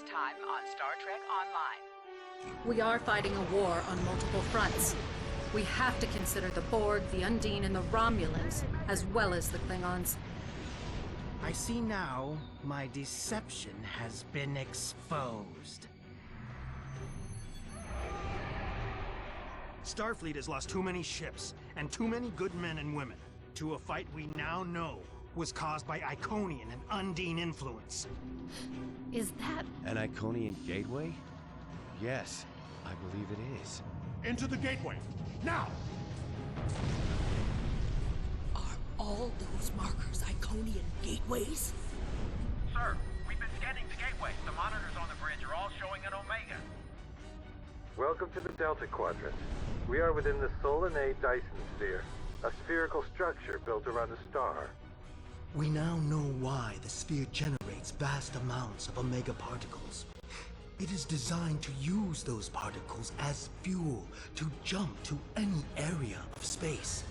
this time on Star Trek Online. We are fighting a war on multiple fronts. We have to consider the Borg, the Undine, and the Romulans, as well as the Klingons. I see now my deception has been exposed. Starfleet has lost too many ships and too many good men and women to a fight we now know was caused by Iconian and Undine influence. Is that... An Iconian gateway? Yes, I believe it is. Into the gateway, now! Are all those markers Iconian gateways? Sir, we've been scanning the gateway. The monitors on the bridge are all showing an Omega. Welcome to the Delta Quadrant. We are within the Solanae Dyson Sphere, a spherical structure built around a star. We now know why the sphere generates vast amounts of Omega particles. It is designed to use those particles as fuel to jump to any area of space.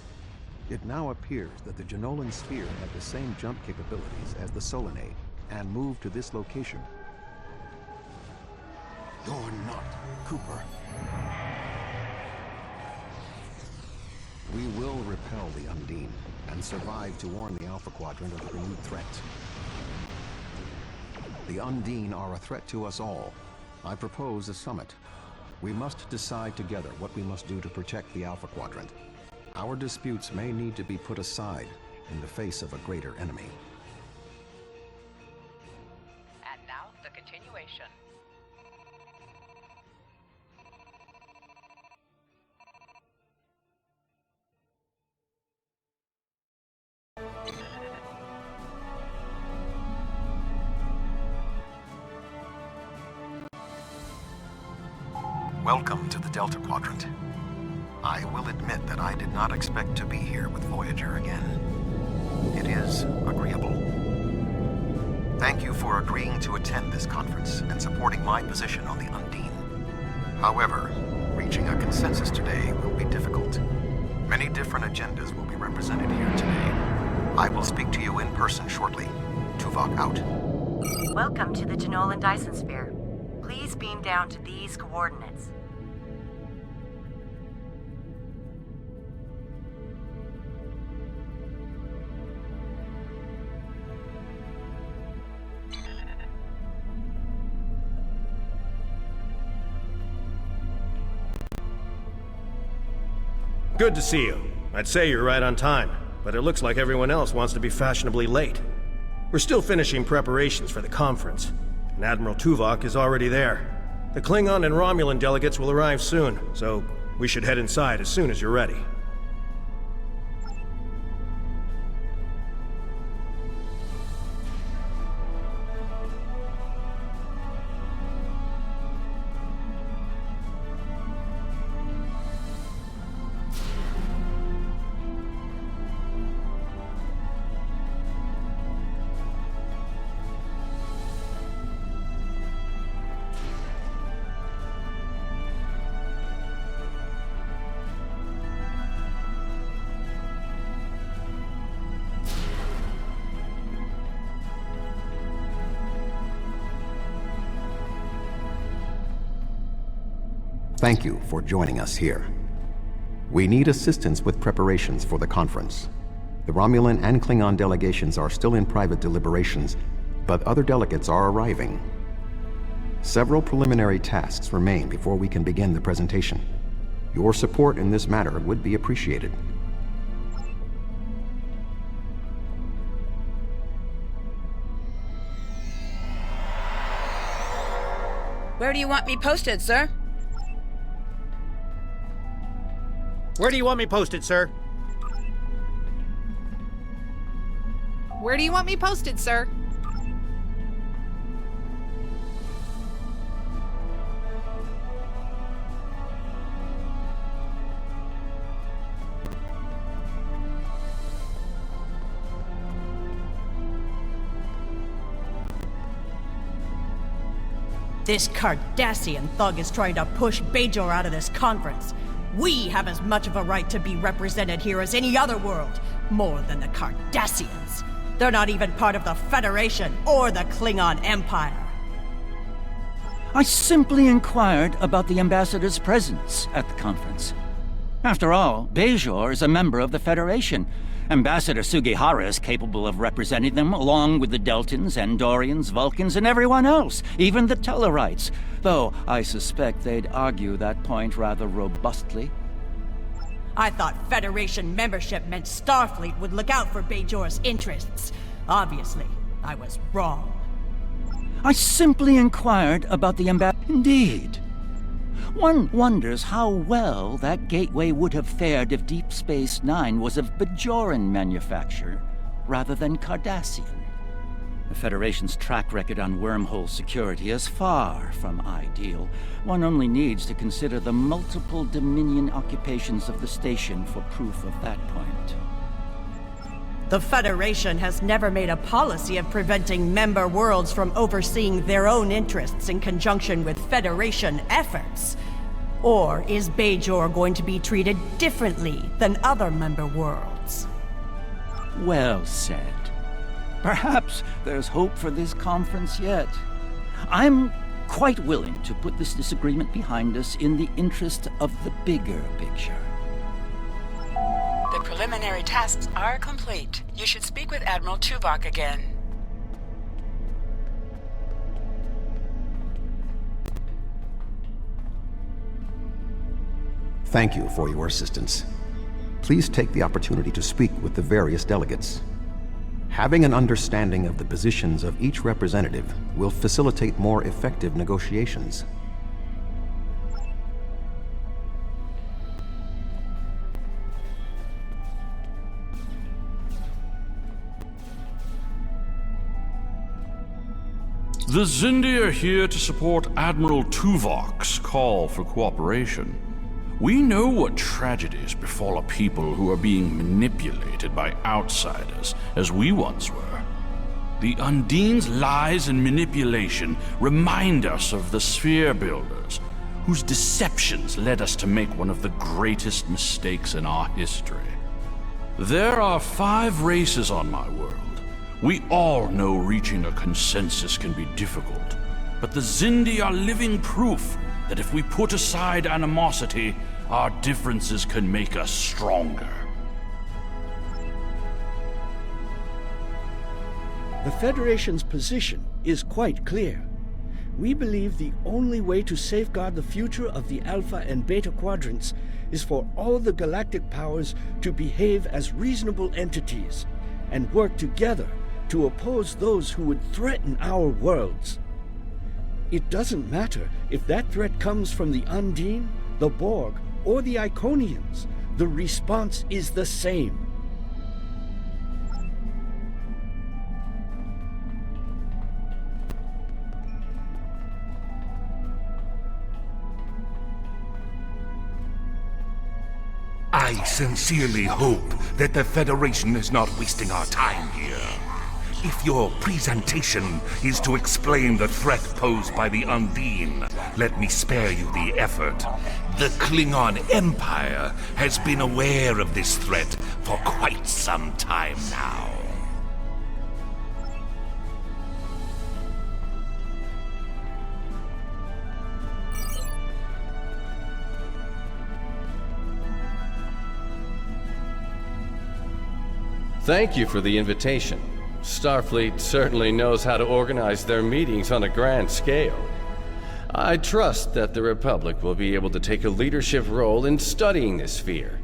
It now appears that the Jenolan Sphere had the same jump capabilities as the Solanae, and moved to this location. You're not Cooper. We will repel the Undine, and survive to warn the Alpha Quadrant of the renewed threat. The Undine are a threat to us all. I propose a summit. We must decide together what we must do to protect the Alpha Quadrant. Our disputes may need to be put aside in the face of a greater enemy. And now, the continuation. Welcome to the Delta Quadrant. I will admit that I did not expect to be here with Voyager again. It is agreeable. Thank you for agreeing to attend this conference and supporting my position on the Undine. However, reaching a consensus today will be difficult. Many different agendas will be represented here today. I will speak to you in person shortly. Tuvok out. Welcome to the Jenolan Dyson Sphere. Please beam down to these coordinates. Good to see you. I'd say you're right on time, but it looks like everyone else wants to be fashionably late. We're still finishing preparations for the conference, and Admiral Tuvok is already there. The Klingon and Romulan delegates will arrive soon, so we should head inside as soon as you're ready. Thank you for joining us here. We need assistance with preparations for the conference. The Romulan and Klingon delegations are still in private deliberations, but other delegates are arriving. Several preliminary tasks remain before we can begin the presentation. Your support in this matter would be appreciated. Where do you want me posted, sir? Where do you want me posted, sir? Where do you want me posted, sir? This Cardassian thug is trying to push Bajor out of this conference. We have as much of a right to be represented here as any other world, more than the Cardassians. They're not even part of the Federation or the Klingon Empire. I simply inquired about the ambassador's presence at the conference. After all, Bajor is a member of the Federation. Ambassador Sugihara is capable of representing them along with the Deltans, Andorians, Vulcans, and everyone else, even the Tellarites. Though I suspect they'd argue that point rather robustly. I thought Federation membership meant Starfleet would look out for Bajor's interests. Obviously, I was wrong. I simply inquired about the Indeed. One wonders how well that gateway would have fared if Deep Space Nine was of Bajoran manufacture rather than Cardassian. The Federation's track record on wormhole security is far from ideal. One only needs to consider the multiple Dominion occupations of the station for proof of that point. The Federation has never made a policy of preventing member worlds from overseeing their own interests in conjunction with Federation efforts. Or is Bajor going to be treated differently than other member worlds? Well said. Perhaps there's hope for this conference yet. I'm quite willing to put this disagreement behind us in the interest of the bigger picture. The preliminary tasks are complete. You should speak with Admiral Tuvok again. Thank you for your assistance. Please take the opportunity to speak with the various delegates. Having an understanding of the positions of each representative will facilitate more effective negotiations. The Xindi are here to support Admiral Tuvok's call for cooperation. We know what tragedies befall a people who are being manipulated by outsiders, as we once were. The Undine's lies and manipulation remind us of the Sphere Builders, whose deceptions led us to make one of the greatest mistakes in our history. There are 5 races on my world. We all know reaching a consensus can be difficult, but the Xindi are living proof that if we put aside animosity, our differences can make us stronger. The Federation's position is quite clear. We believe the only way to safeguard the future of the Alpha and Beta Quadrants is for all the galactic powers to behave as reasonable entities and work together to oppose those who would threaten our worlds. It doesn't matter if that threat comes from the Undine, the Borg, or the Iconians. The response is the same. I sincerely hope that the Federation is not wasting our time here. If your presentation is to explain the threat posed by the Undine, let me spare you the effort. The Klingon Empire has been aware of this threat for quite some time now. Thank you for the invitation. Starfleet certainly knows how to organize their meetings on a grand scale. I trust that the Republic will be able to take a leadership role in studying this sphere.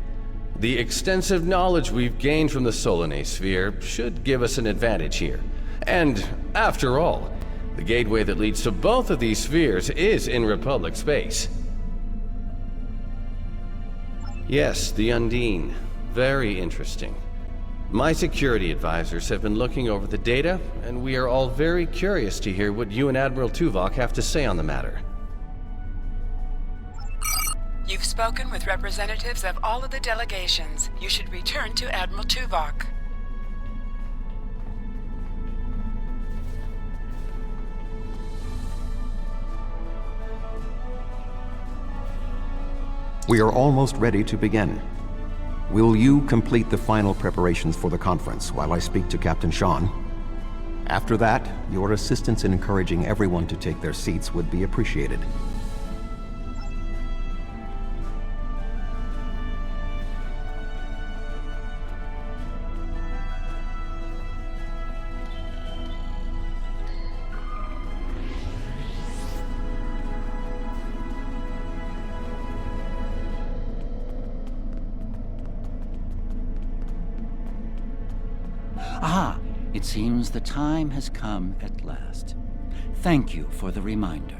The extensive knowledge we've gained from the Solanae sphere should give us an advantage here. And, after all, the gateway that leads to both of these spheres is in Republic space. Yes, the Undine. Very interesting. My security advisors have been looking over the data, and we are all very curious to hear what you and Admiral Tuvok have to say on the matter. You've spoken with representatives of all of the delegations. You should return to Admiral Tuvok. We are almost ready to begin. Will you complete the final preparations for the conference while I speak to Captain Sean? After that, your assistance in encouraging everyone to take their seats would be appreciated. Ah, it seems the time has come at last. Thank you for the reminder.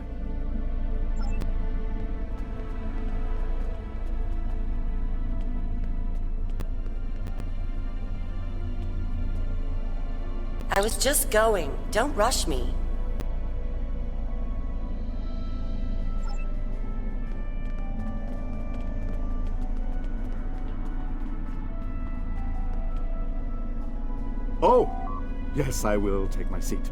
I was just going. Don't rush me. Oh, yes, I will take my seat.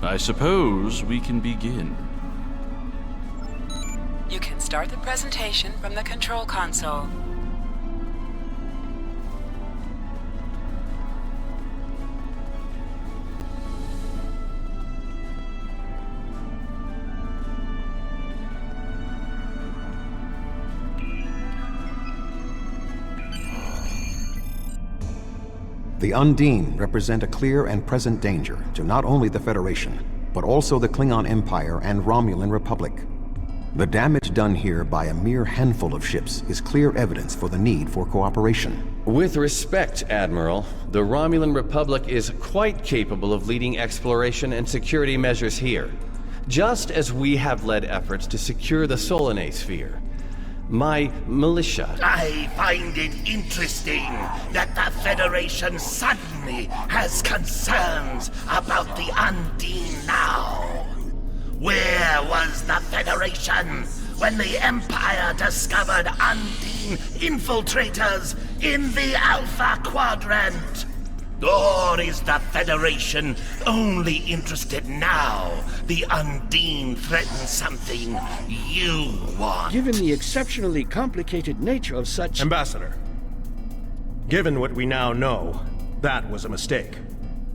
I suppose we can begin. You can start the presentation from the control console. The Undine represent a clear and present danger to not only the Federation, but also the Klingon Empire and Romulan Republic. The damage done here by a mere handful of ships is clear evidence for the need for cooperation. With respect, Admiral, the Romulan Republic is quite capable of leading exploration and security measures here, just as we have led efforts to secure the Solanae sphere. My militia... I find it interesting that the Federation suddenly has concerns about the Undine now. Where was the Federation when the Empire discovered Undine infiltrators in the Alpha Quadrant? Or is the Federation only interested now the Undine threatens something you want? Given the exceptionally complicated nature of such... Ambassador, given what we now know, that was a mistake.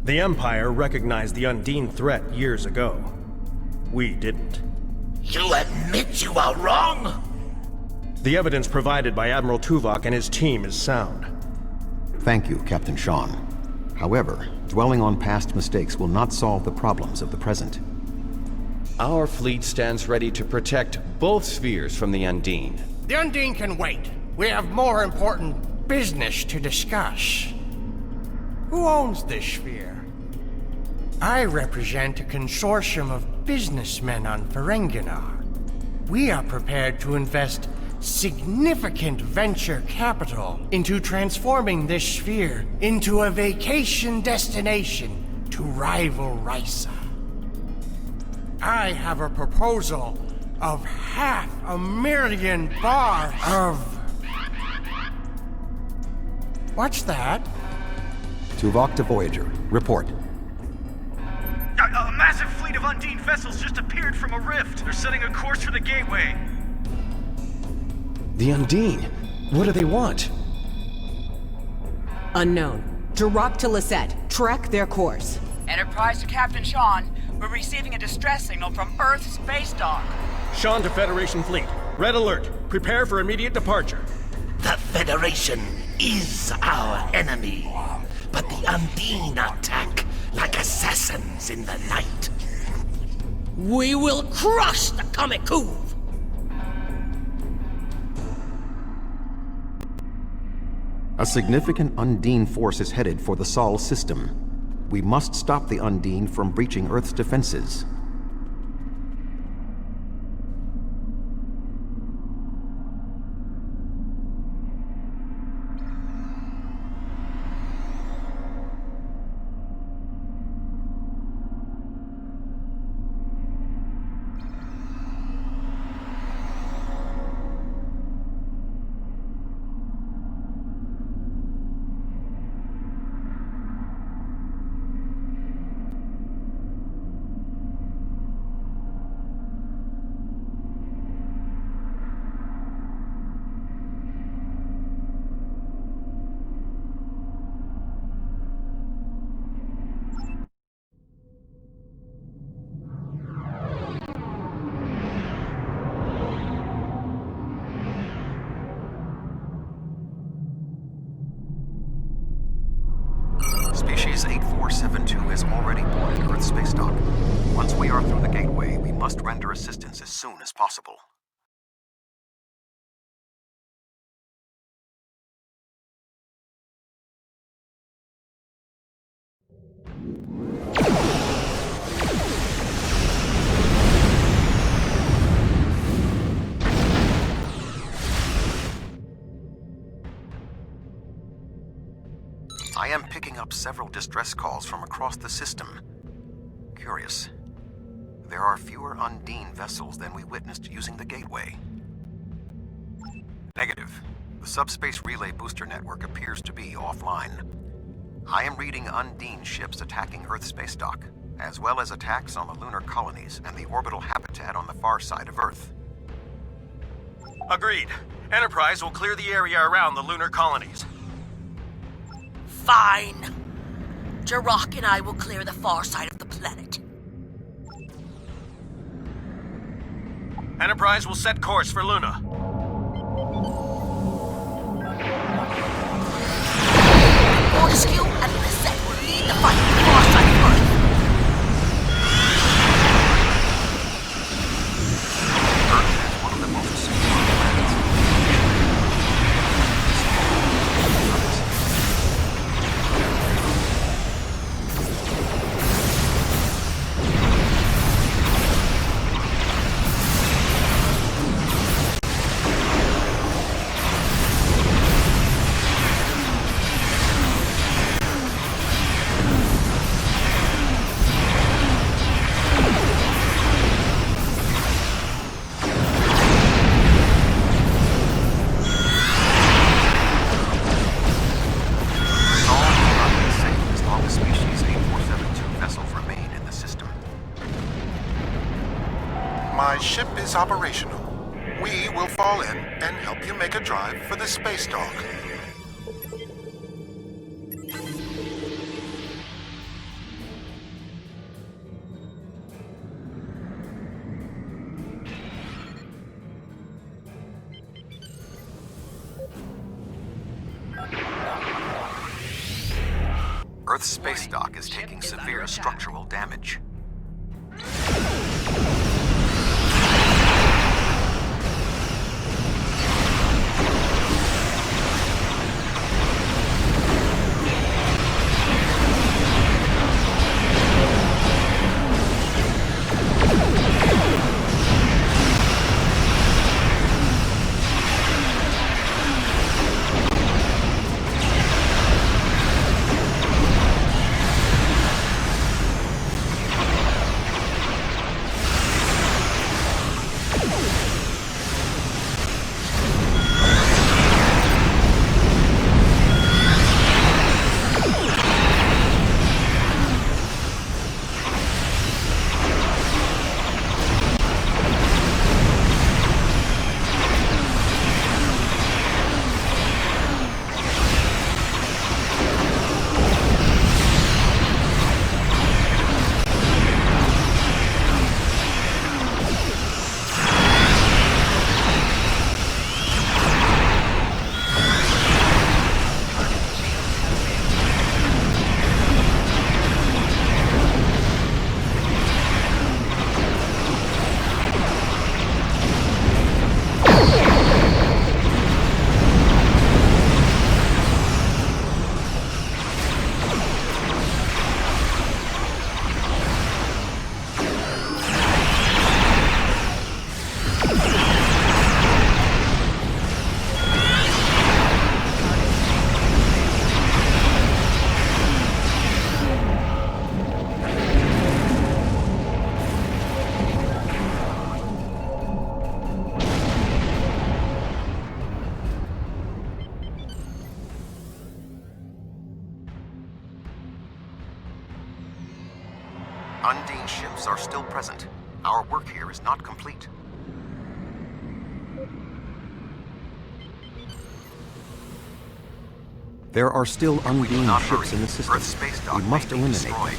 The Empire recognized the Undine threat years ago. We didn't. You admit you are wrong? The evidence provided by Admiral Tuvok and his team is sound. Thank you, Captain Sean. However, dwelling on past mistakes will not solve the problems of the present. Our fleet stands ready to protect both spheres from the Undine. The Undine can wait. We have more important business to discuss. Who owns this sphere? I represent a consortium of businessmen on Ferenginar. We are prepared to invest significant venture capital into transforming this sphere into a vacation destination to rival Risa. I have a proposal of 500,000 bars of... What's that? Tuvok to Voyager. Report. A massive fleet of Undine vessels just appeared from a rift. They're setting a course for the Gateway. The Undine? What do they want? Unknown. Drop to Lisette. Track their course. Enterprise to Captain Sean. We're receiving a distress signal from Earth's space dock. Sean to Federation Fleet. Red alert. Prepare for immediate departure. The Federation is our enemy, but the Undine attack like assassins in the night. We will crush the Kamikuv! A significant Undine force is headed for the Sol system. We must stop the Undine from breaching Earth's defenses. Species 8472 is already boarded Earth space dock. Once we are through the gateway, we must render assistance as soon as possible. I am picking up several distress calls from across the system. Curious. There are fewer Undine vessels than we witnessed using the gateway. Negative. The subspace relay booster network appears to be offline. I am reading Undine ships attacking Earth space dock, as well as attacks on the lunar colonies and the orbital habitat on the far side of Earth. Agreed. Enterprise will clear the area around the lunar colonies. Fine. Jirok and I will clear the far side of the planet. Enterprise will set course for Luna. Fortescue and Lisette will lead the fight on the far side of Earth. Earth is one of the most secure planets. My ship is operational. We will fall in and help you make a drive for the space dock. Earth's space dock is taking severe structural damage. Undine ships are still present. Our work here is not complete. There are still Undine ships in the system. We must eliminate them.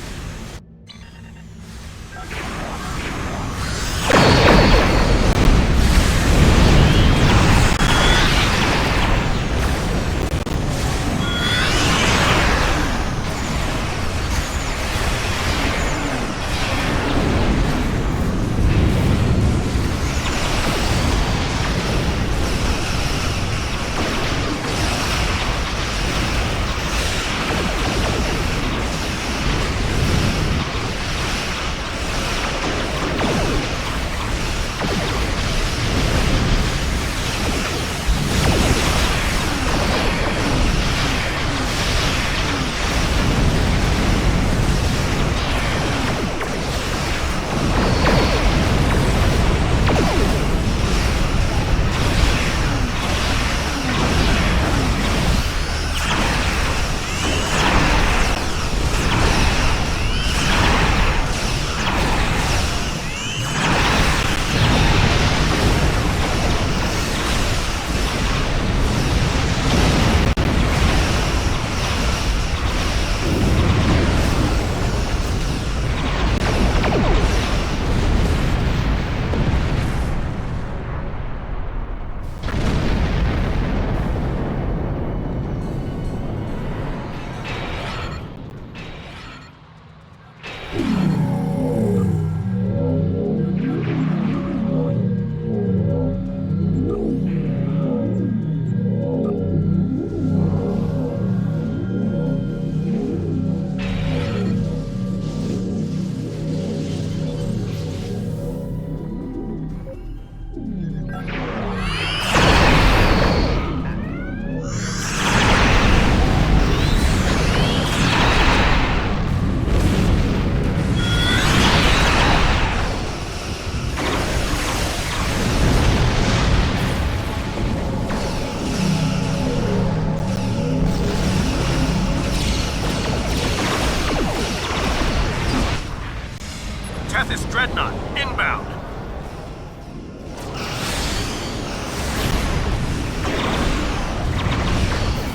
Tethys Dreadnought, inbound!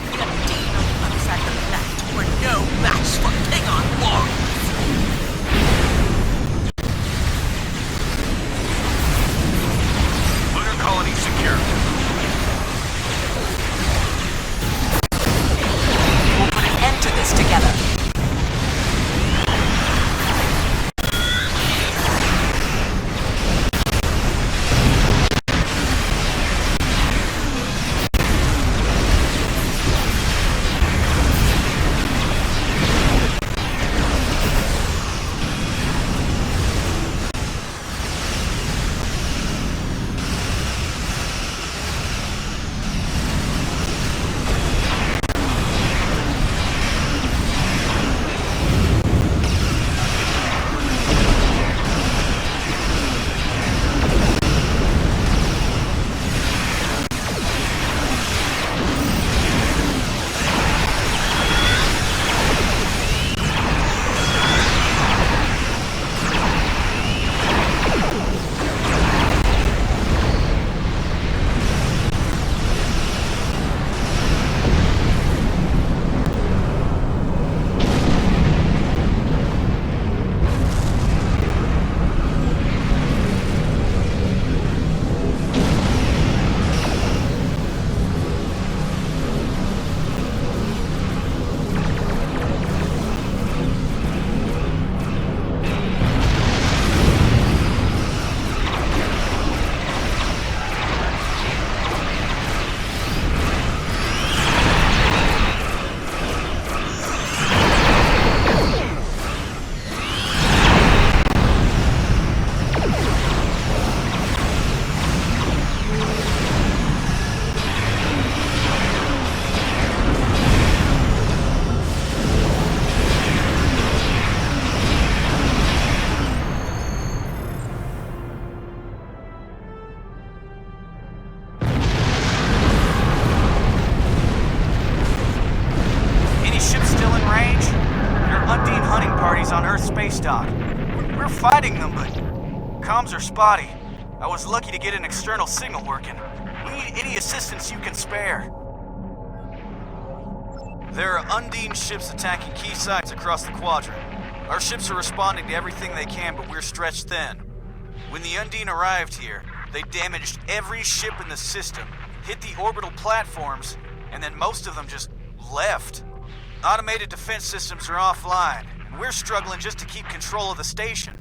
The Undine on the other side of the planet were no match for Klingon warriors. Lunar colony secure. We'll put an end to this together. On Earth space dock. We're fighting them, but comms are spotty. I was lucky to get an external signal working. We need any assistance you can spare. There are Undine ships attacking key sites across the quadrant. Our ships are responding to everything they can, but we're stretched thin. When the Undine arrived here, they damaged every ship in the system, hit the orbital platforms, and then most of them just left. Automated defense systems are offline. We're struggling just to keep control of the station.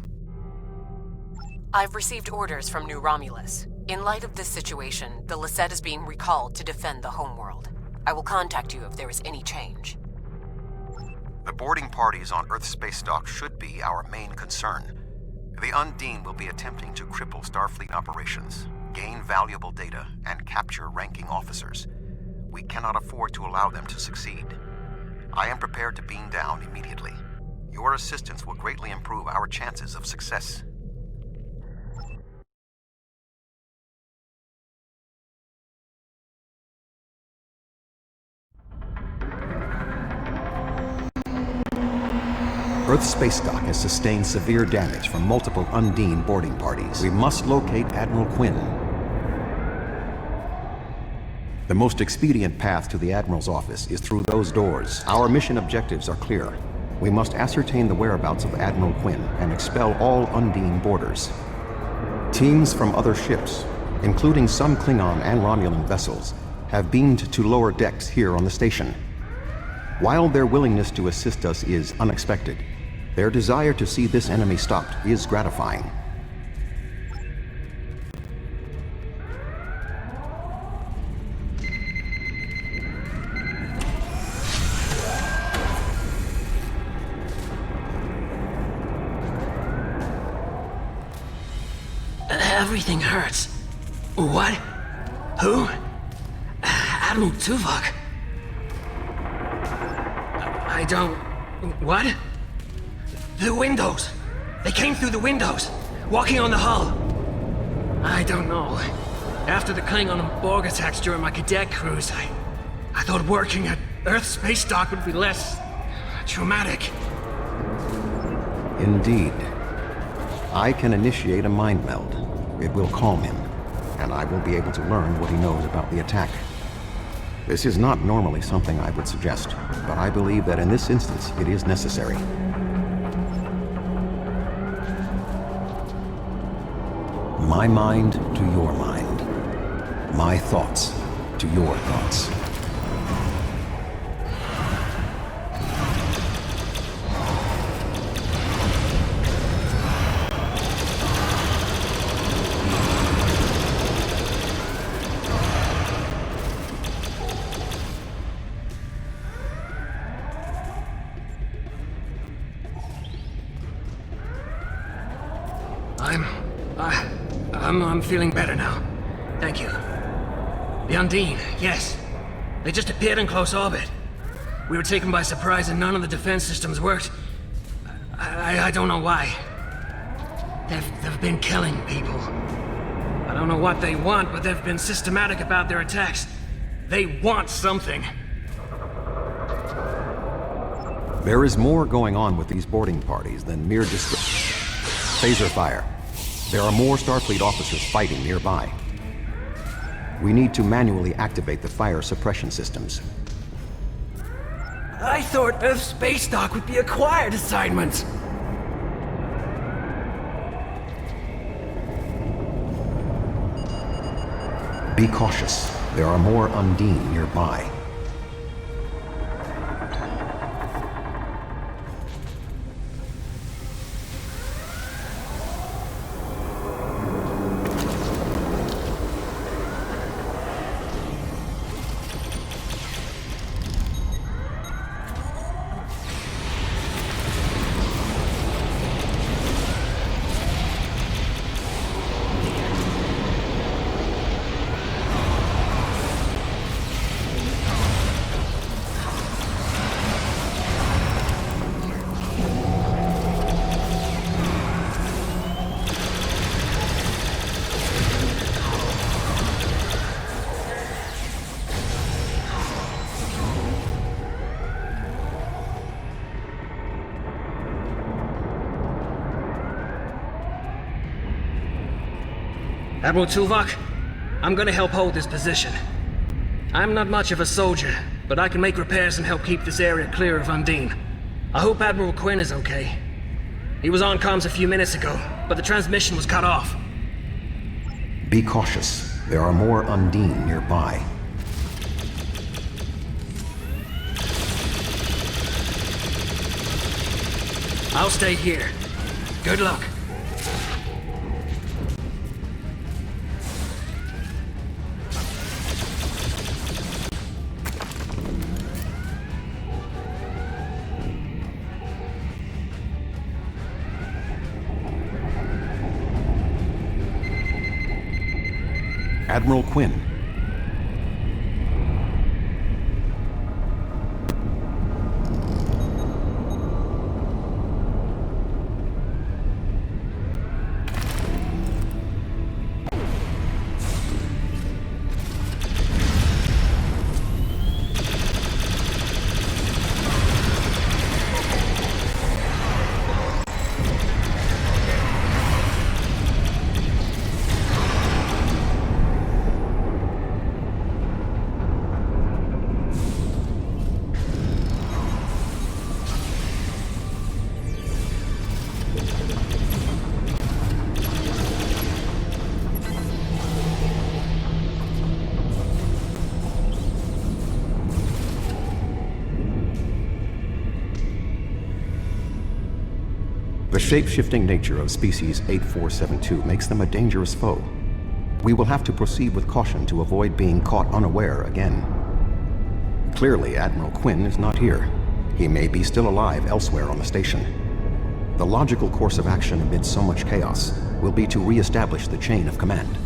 I've received orders from New Romulus. In light of this situation, the Lisette is being recalled to defend the homeworld. I will contact you if there is any change. The boarding parties on Earth space dock should be our main concern. The Undine will be attempting to cripple Starfleet operations, gain valuable data, and capture ranking officers. We cannot afford to allow them to succeed. I am prepared to beam down immediately. Your assistance will greatly improve our chances of success. Earth space dock has sustained severe damage from multiple Undine boarding parties. We must locate Admiral Quinn. The most expedient path to the Admiral's office is through those doors. Our mission objectives are clear. We must ascertain the whereabouts of Admiral Quinn and expel all Undine boarders. Teams from other ships, including some Klingon and Romulan vessels, have beamed to lower decks here on the station. While their willingness to assist us is unexpected, Their desire to see this enemy stopped is gratifying. Everything hurts. What? Who? Admiral Tuvok. I don't... What? The windows. They came through the windows, walking on the hull. I don't know. After the Klingon and Borg attacks during my cadet cruise, I thought working at Earth Space Dock would be less... traumatic. Indeed. I can initiate a mind meld. It will calm him, and I will be able to learn what he knows about the attack. This is not normally something I would suggest, but I believe that in this instance it is necessary. My mind to your mind. My thoughts to your thoughts. I'm feeling better now. Thank you. The Undine, yes. They just appeared in close orbit. We were taken by surprise and none of the defense systems worked. I don't know why. They've been killing people. I don't know what they want, but they've been systematic about their attacks. They want something. There is more going on with these boarding parties than mere phaser fire. There are more Starfleet officers fighting nearby. We need to manually activate the fire suppression systems. I thought Earth Space Dock would be a quiet assignment. Be cautious. There are more Undine nearby. Admiral Tuvok, I'm gonna help hold this position. I'm not much of a soldier, but I can make repairs and help keep this area clear of Undine. I hope Admiral Quinn is okay. He was on comms a few minutes ago, but the transmission was cut off. Be cautious. There are more Undine nearby. I'll stay here. Good luck. Admiral Quinn. The shape-shifting nature of species 8472 makes them a dangerous foe. We will have to proceed with caution to avoid being caught unaware again. Clearly, Admiral Quinn is not here. He may be still alive elsewhere on the station. The logical course of action amid so much chaos will be to re-establish the chain of command.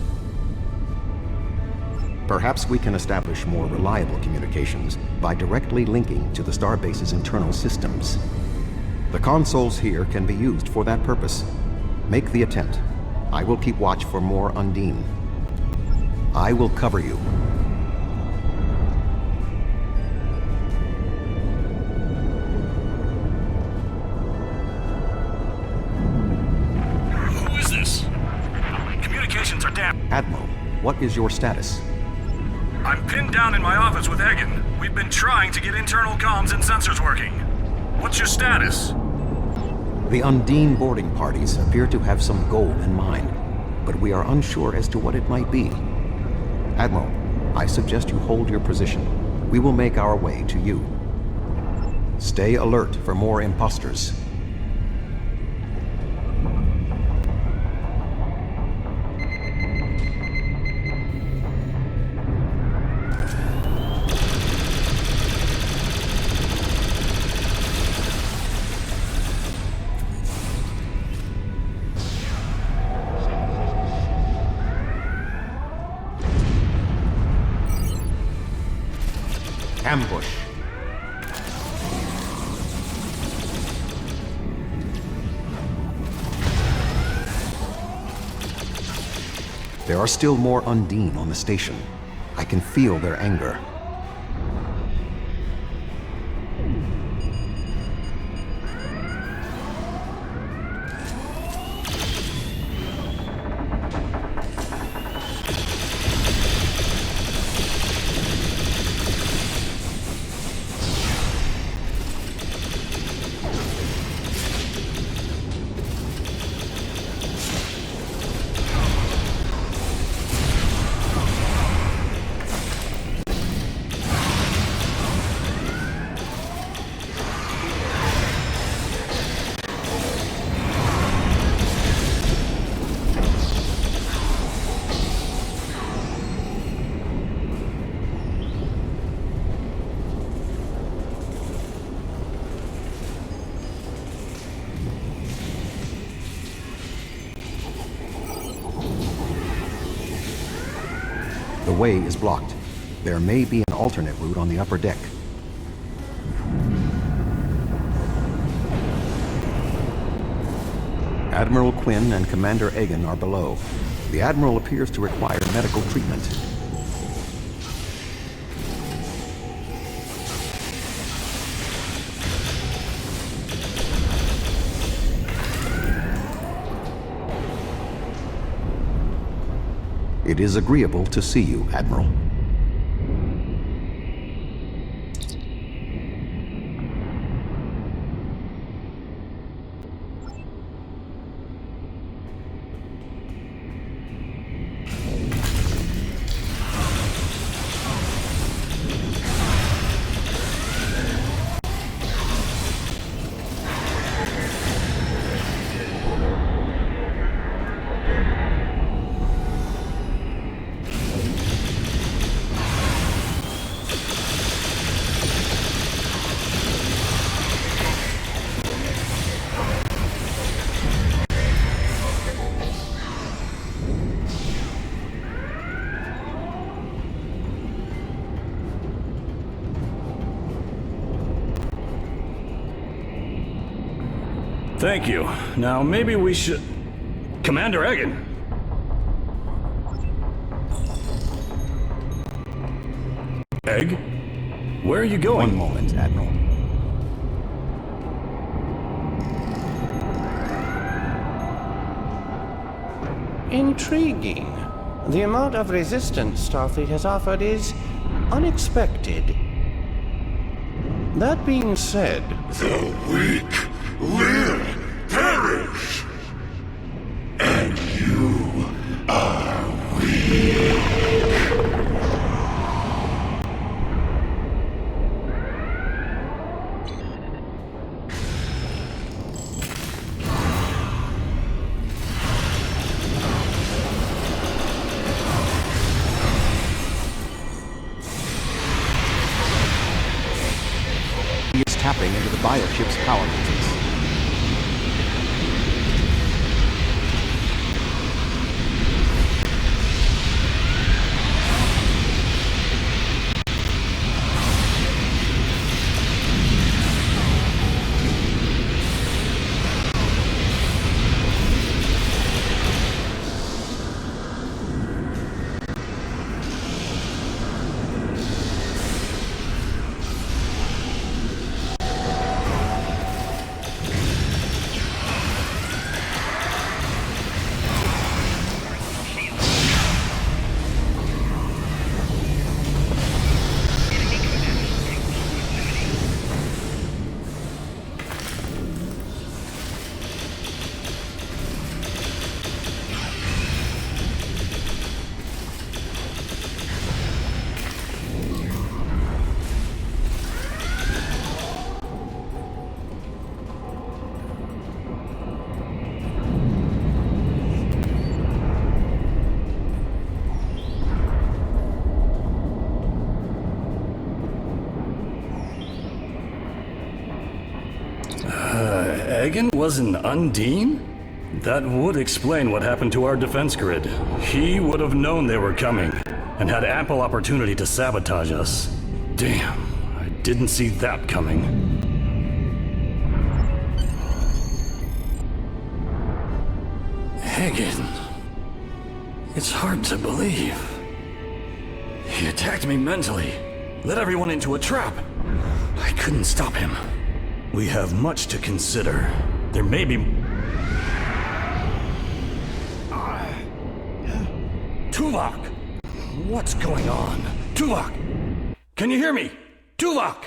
Perhaps we can establish more reliable communications by directly linking to the Starbase's internal systems. The consoles here can be used for that purpose. Make the attempt. I will keep watch for more Undine. I will cover you. Who is this? Communications are down. Admiral, what is your status? I'm pinned down in my office with Egan. We've been trying to get internal comms and sensors working. What's your status? The Undine boarding parties appear to have some goal in mind, but we are unsure as to what it might be. Admiral, I suggest you hold your position. We will make our way to you. Stay alert for more imposters. Ambush. There are still more Undine on the station. I can feel their anger. The way is blocked. There may be an alternate route on the upper deck. Admiral Quinn and Commander Egan are below. The Admiral appears to require medical treatment. It is agreeable to see you, Admiral. Thank you. Now, maybe we should... Commander Egan! Egg? Where are you going? One moment, Admiral. Intriguing. The amount of resistance Starfleet has offered is unexpected. That being said... The weak will perish. And you are weak. tapping into the bioship's power meters. Egan was an Undine? That would explain what happened to our defense grid. He would have known they were coming, and had ample opportunity to sabotage us. Damn, I didn't see that coming. Egan. It's hard to believe. He attacked me mentally, led everyone into a trap. I couldn't stop him. We have much to consider. There may be... Tuvok! What's going on? Tuvok! Can you hear me? Tuvok!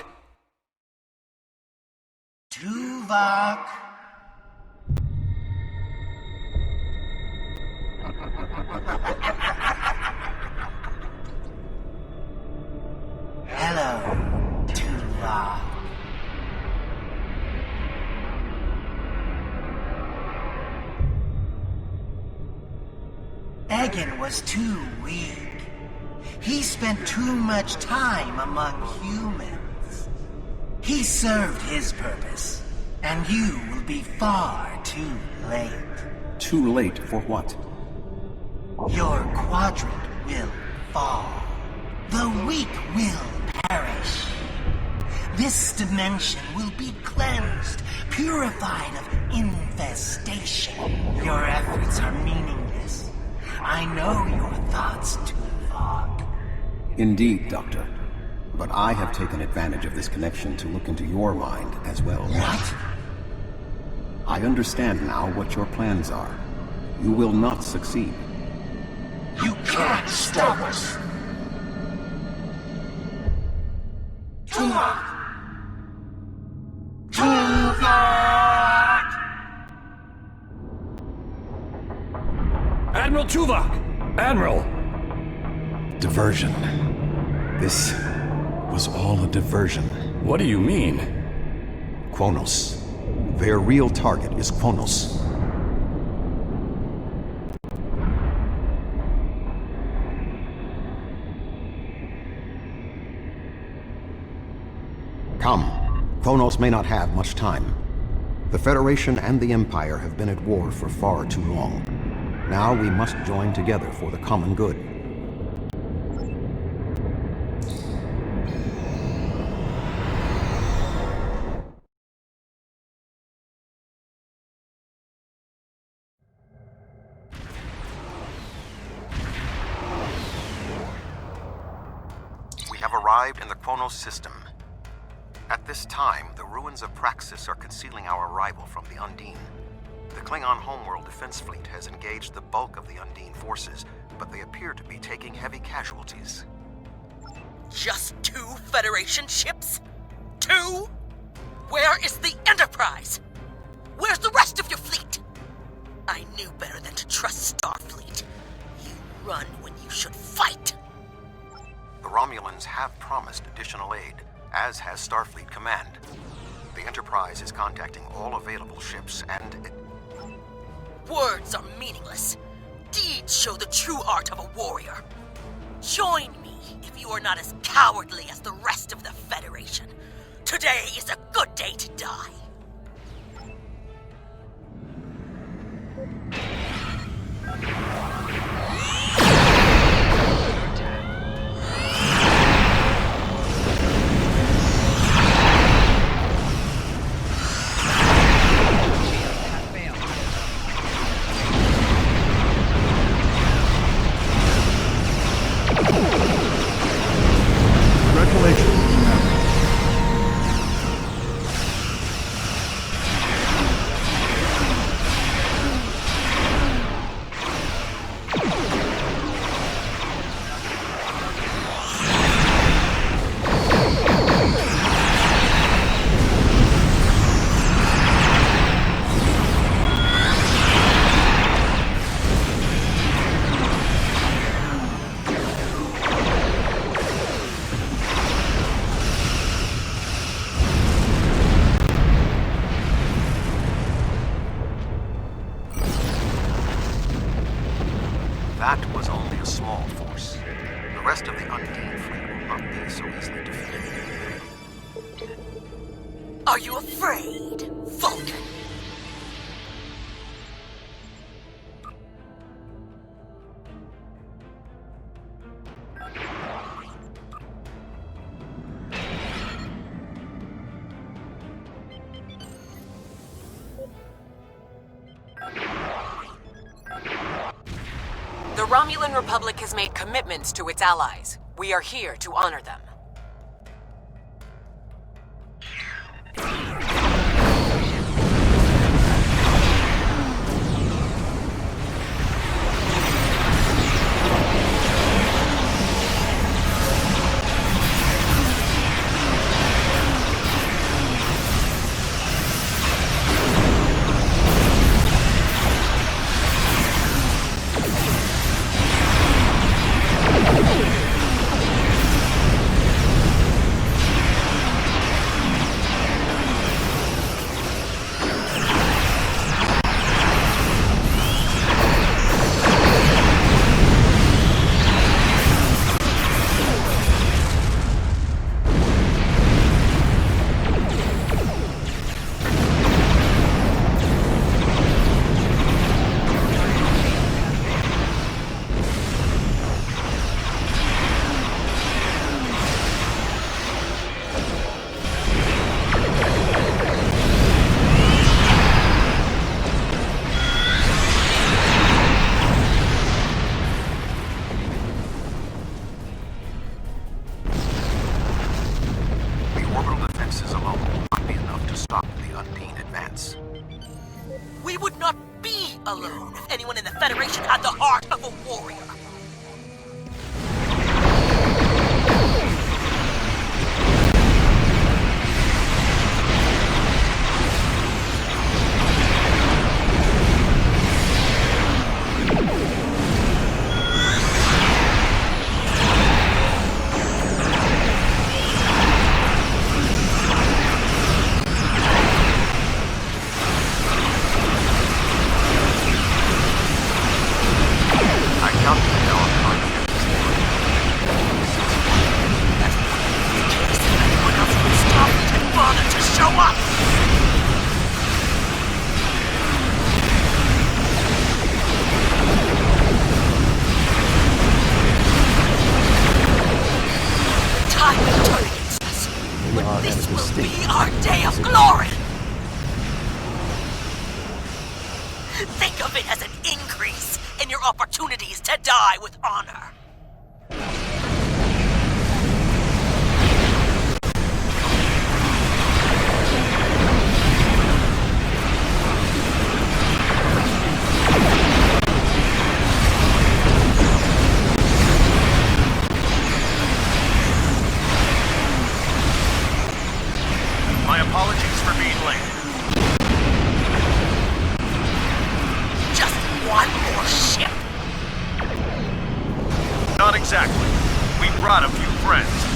Tuvok! Hello, Tuvok. Egan was too weak. He spent too much time among humans. He served his purpose, and you will be far too late. Too late for what? Your quadrant will fall. The weak will perish. This dimension will be cleansed, purified of infestation. Your efforts are meaningless. I know your thoughts, Tuvok. Indeed, Doctor. But I have taken advantage of this connection to look into your mind as well. What? I understand now what your plans are. You will not succeed. You can't stop us! Tuvok! Tuvok! Admiral Tuvok! Admiral! Diversion. This was all a diversion. What do you mean? Kronos. Their real target is Kronos. Come. Kronos may not have much time. The Federation and the Empire have been at war for far too long. Now we must join together for the common good. We have arrived in the Kronos system. At this time, the ruins of Praxis are concealing our arrival from the Undine. The Klingon homeworld defense fleet has engaged the bulk of the Undine forces, but they appear to be taking heavy casualties. Just 2 Federation ships? 2? Where is the Enterprise? Where's the rest of your fleet? I knew better than to trust Starfleet. You run when you should fight. The Romulans have promised additional aid, as has Starfleet Command. The Enterprise is contacting all available ships and... Words are meaningless. Deeds show the true art of a warrior. Join me if you are not as cowardly as the rest of the Federation. Today is a good day to die. That was only a small force. The rest of the Undine fleet will not be so easily defeated. Are you afraid, Vulcan? The Romulan Republic has made commitments to its allies. We are here to honor them. We would not be alone if anyone in the Federation had the heart of a warrior. Think of it as an increase in your opportunities to die with honor. My apologies for being late. One more ship? Not exactly. We brought a few friends.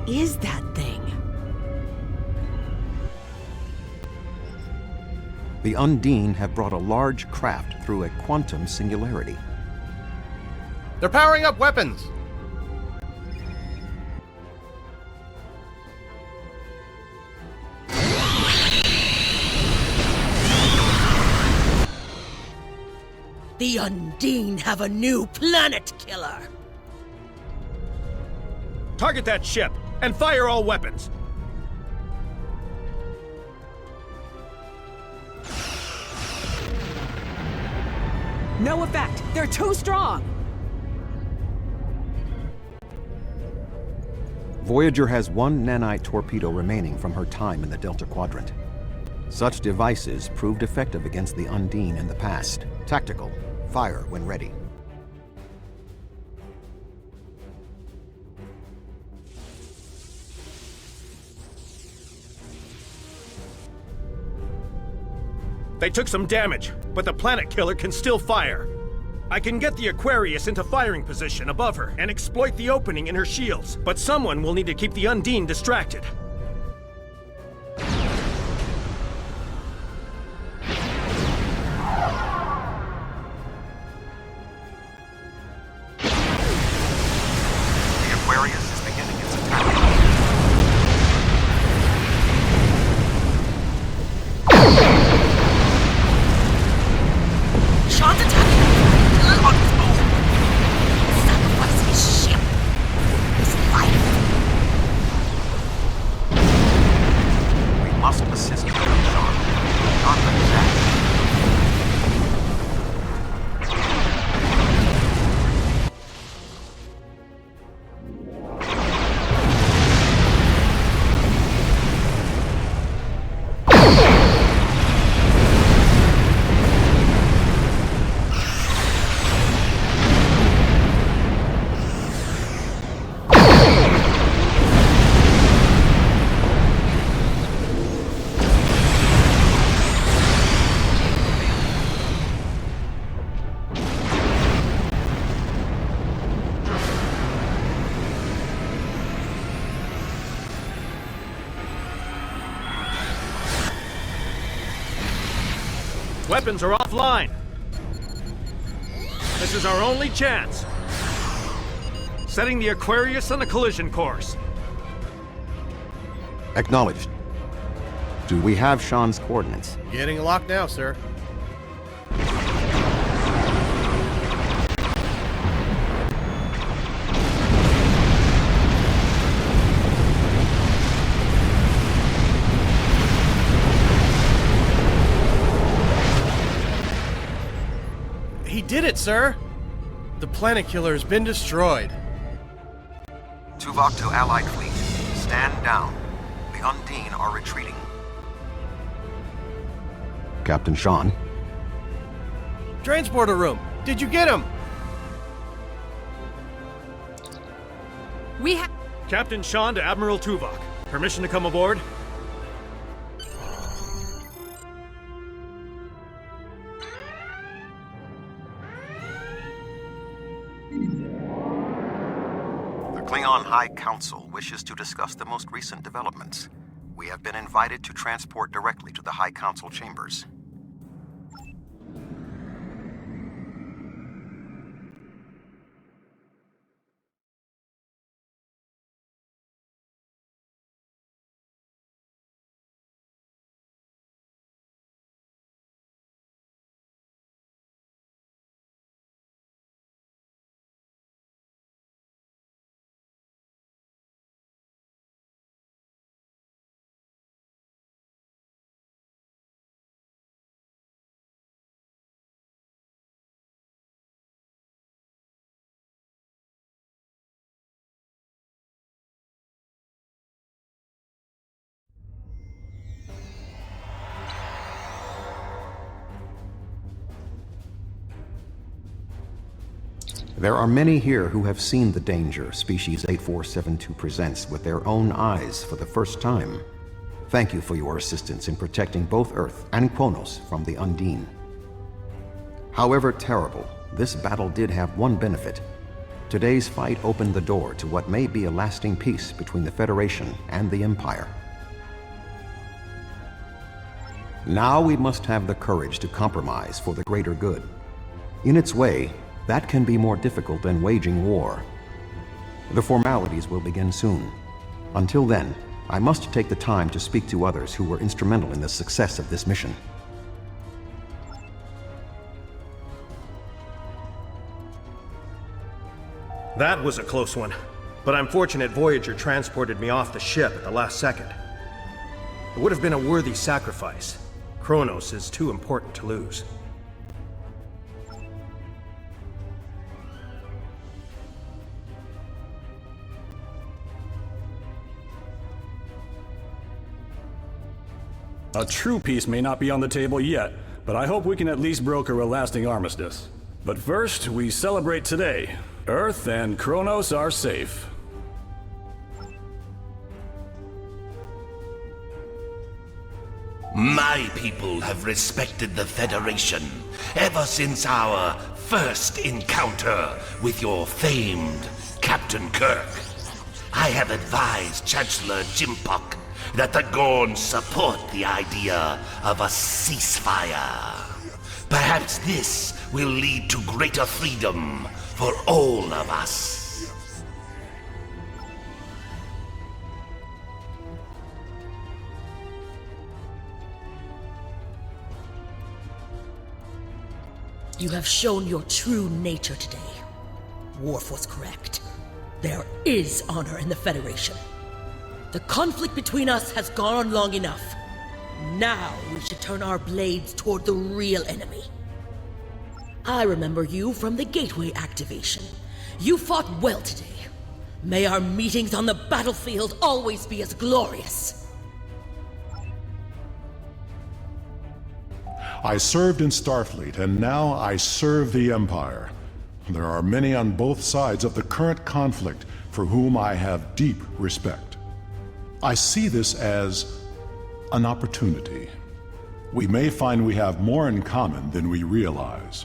is that thing? The Undine have brought a large craft through a quantum singularity. They're powering up weapons! The Undine have a new planet killer! Target that ship, and fire all weapons! No effect! They're too strong! Voyager has one nanite torpedo remaining from her time in the Delta Quadrant. Such devices proved effective against the Undine in the past. Tactical. Fire when ready. They took some damage, but the planet killer can still fire. I can get the Aquarius into firing position above her and exploit the opening in her shields, but someone will need to keep the Undine distracted. The Aquarius is beginning its attack. Sean's attacking on his own. Sacrifice his ship. His life. We must assist Sean. Not let Zack. Weapons are offline. This is our only chance. Setting the Aquarius on a collision course. Acknowledged. Do we have Sean's coordinates? Getting locked now, sir. He did it, sir! The planet killer has been destroyed. Tuvok to Allied fleet. Stand down. The Undine are retreating. Captain Sean. Transporter room! Did you get him? We have... Captain Sean to Admiral Tuvok. Permission to come aboard? Klingon High Council wishes to discuss the most recent developments. We have been invited to transport directly to the High Council chambers. There are many here who have seen the danger Species 8472 presents with their own eyes for the first time. Thank you for your assistance in protecting both Earth and Kronos from the Undine. However terrible, this battle did have one benefit. Today's fight opened the door to what may be a lasting peace between the Federation and the Empire. Now we must have the courage to compromise for the greater good. In its way, that can be more difficult than waging war. The formalities will begin soon. Until then, I must take the time to speak to others who were instrumental in the success of this mission. That was a close one, but I'm fortunate Voyager transported me off the ship at the last second. It would have been a worthy sacrifice. Kronos is too important to lose. A true peace may not be on the table yet, but I hope we can at least broker a lasting armistice. But first, we celebrate today. Earth and Kronos are safe. My people have respected the Federation ever since our first encounter with your famed Captain Kirk. I have advised Chancellor Jimpok that the Gorns support the idea of a ceasefire. Perhaps this will lead to greater freedom for all of us. You have shown your true nature today. Worf was correct. There is honor in the Federation. The conflict between us has gone on long enough. Now we should turn our blades toward the real enemy. I remember you from the Gateway activation. You fought well today. May our meetings on the battlefield always be as glorious. I served in Starfleet, and now I serve the Empire. There are many on both sides of the current conflict for whom I have deep respect. I see this as an opportunity. We may find we have more in common than we realize.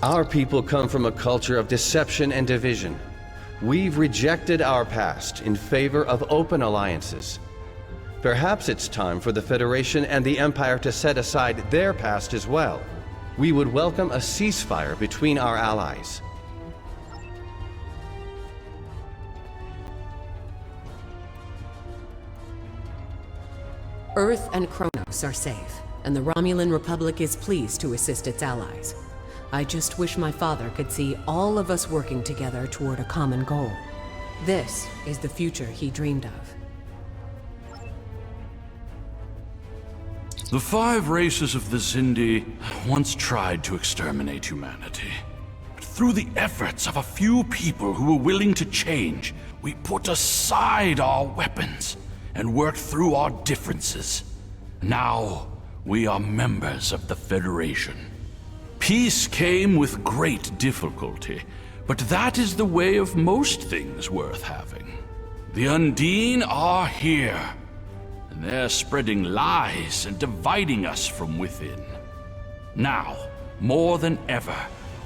Our people come from a culture of deception and division. We've rejected our past in favor of open alliances. Perhaps it's time for the Federation and the Empire to set aside their past as well. We would welcome a ceasefire between our allies. Earth and Kronos are safe, and the Romulan Republic is pleased to assist its allies. I just wish my father could see all of us working together toward a common goal. This is the future he dreamed of. The 5 races of the Xindi once tried to exterminate humanity. But through the efforts of a few people who were willing to change, we put aside our weapons and worked through our differences. Now, we are members of the Federation. Peace came with great difficulty, but that is the way of most things worth having. The Undine are here, and they're spreading lies and dividing us from within. Now, more than ever,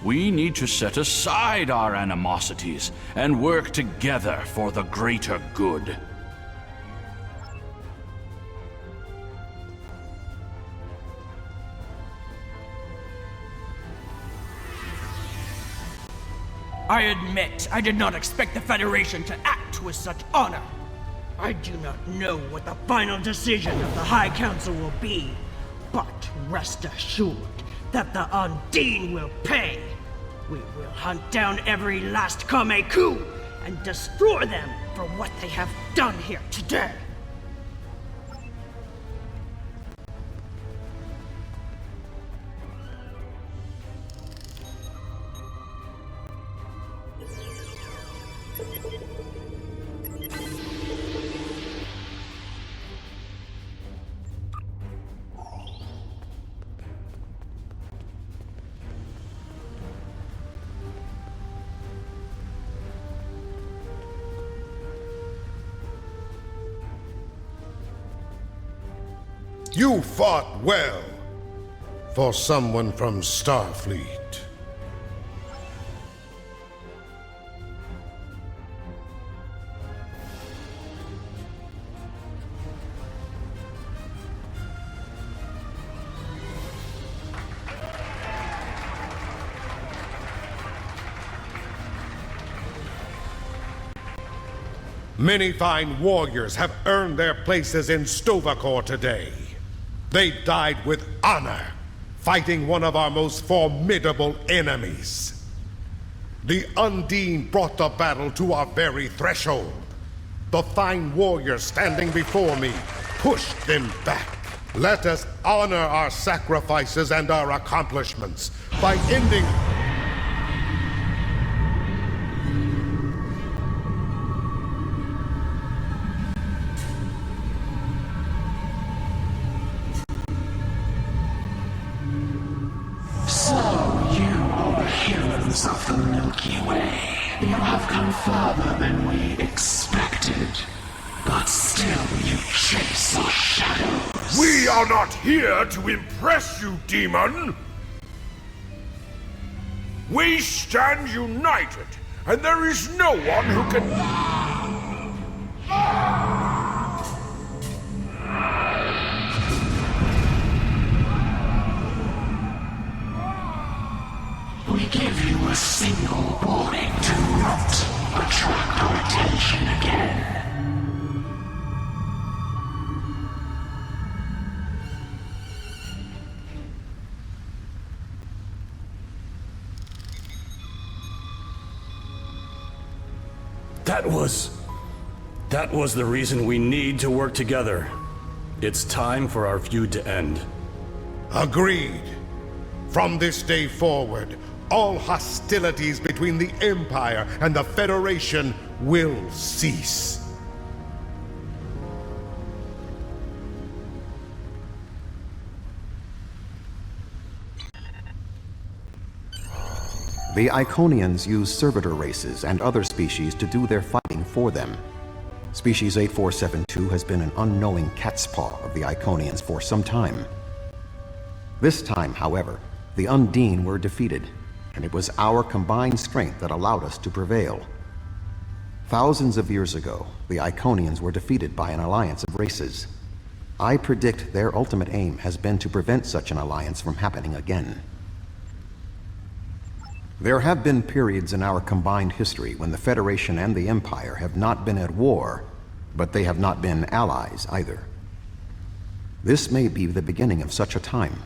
we need to set aside our animosities and work together for the greater good. I admit, I did not expect the Federation to act with such honor. I do not know what the final decision of the High Council will be, but rest assured that the Undine will pay. We will hunt down every last Kameku and destroy them for what they have done here today. You fought well for someone from Starfleet. Many fine warriors have earned their places in Sto-vo-kor today. They died with honor, fighting one of our most formidable enemies. The Undine brought the battle to our very threshold. The fine warriors standing before me pushed them back. Let us honor our sacrifices and our accomplishments by ending... Of the Milky Way, you have come further than we expected. But still you chase our shadows. We are not here to impress you, demon! We stand united, and there is no one who can... We give you a single warning to not attract our attention again. That was the reason we need to work together. It's time for our feud to end. Agreed. From this day forward, all hostilities between the Empire and the Federation will cease. The Iconians use servitor races and other species to do their fighting for them. Species 8472 has been an unknowing catspaw of the Iconians for some time. This time, however, the Undine were defeated, and it was our combined strength that allowed us to prevail. Thousands of years ago, the Iconians were defeated by an alliance of races. I predict their ultimate aim has been to prevent such an alliance from happening again. There have been periods in our combined history when the Federation and the Empire have not been at war, but they have not been allies either. This may be the beginning of such a time.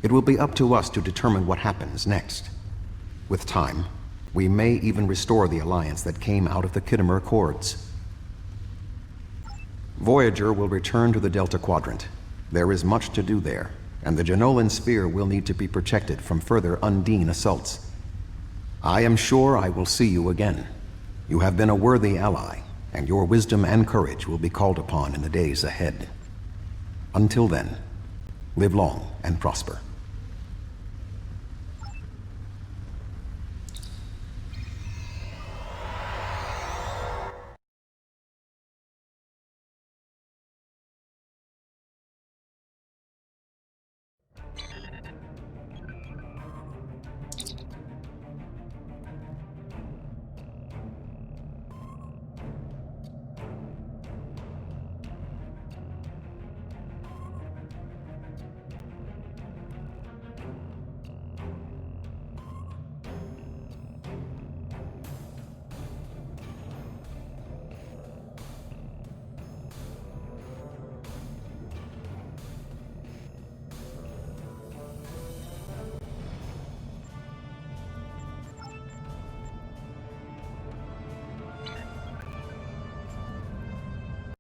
It will be up to us to determine what happens next. With time, we may even restore the alliance that came out of the Khitomer Accords. Voyager will return to the Delta Quadrant. There is much to do there, and the Jenolan Sphere will need to be protected from further Undine assaults. I am sure I will see you again. You have been a worthy ally, and your wisdom and courage will be called upon in the days ahead. Until then, live long and prosper.